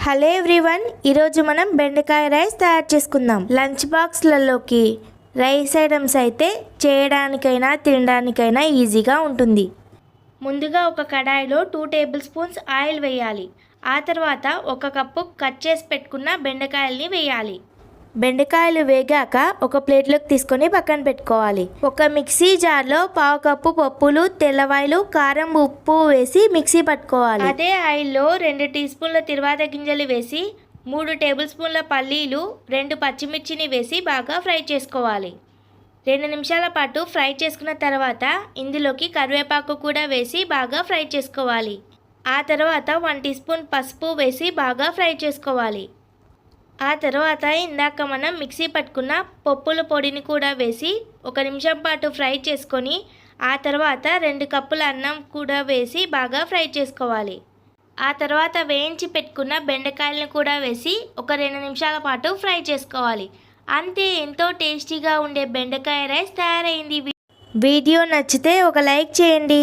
Hello everyone, ఈరోజు మనం బెండకాయ రైస్ తయారు చేసుకుందాం. లంచ్ బాక్స్లలోకి రైస్ ఐటమ్స్ అయితే చేయడానికైనా తినడానికైనా ఈజీగా ఉంటుంది. ముందుగా ఒక కడాయిలో 2 టేబుల్ స్పూన్స్ ఆయిల్ వేయాలి. ఆ తర్వాత 1 కప్పు కట్ చేసి పెట్టుకున్న బెండకాయల్ని వేయాలి. బెండకాయలు వేగాక ఒక ప్లేట్లోకి తీసుకొని పక్కన పెట్టుకోవాలి. ఒక మిక్సీ జార్లో 1/2 కప్పు పప్పులు, తెల్లవాయలు, కారం, ఉప్పు వేసి మిక్సీ పట్టుకోవాలి. అదే ఆయిల్లో 2 టీ స్పూన్ల తిరువాత గింజలు వేసి 3 టేబుల్ స్పూన్ల పల్లీలు, 2 పచ్చిమిర్చిని వేసి బాగా ఫ్రై చేసుకోవాలి. 2 నిమిషాల పాటు ఫ్రై చేసుకున్న తర్వాత ఇందులోకి కరివేపాకు కూడా వేసి బాగా ఫ్రై చేసుకోవాలి. ఆ తర్వాత 1 టీ స్పూన్ పసుపు వేసి బాగా ఫ్రై చేసుకోవాలి. ఆ తర్వాత ఇందాక మనం మిక్సీ పట్టుకున్న పప్పుల పొడిని కూడా వేసి 1 నిమిషం పాటు ఫ్రై చేసుకొని ఆ తర్వాత 2 కప్పుల అన్నం కూడా వేసి బాగా ఫ్రై చేసుకోవాలి. ఆ తర్వాత వేయించి పెట్టుకున్న బెండకాయలను కూడా వేసి ఒక 2 నిమిషాల పాటు ఫ్రై చేసుకోవాలి. అంతే, ఎంతో టేస్టీగా ఉండే బెండకాయ రైస్ తయారైంది. వీడియో నచ్చితే ఒక లైక్ చేయండి.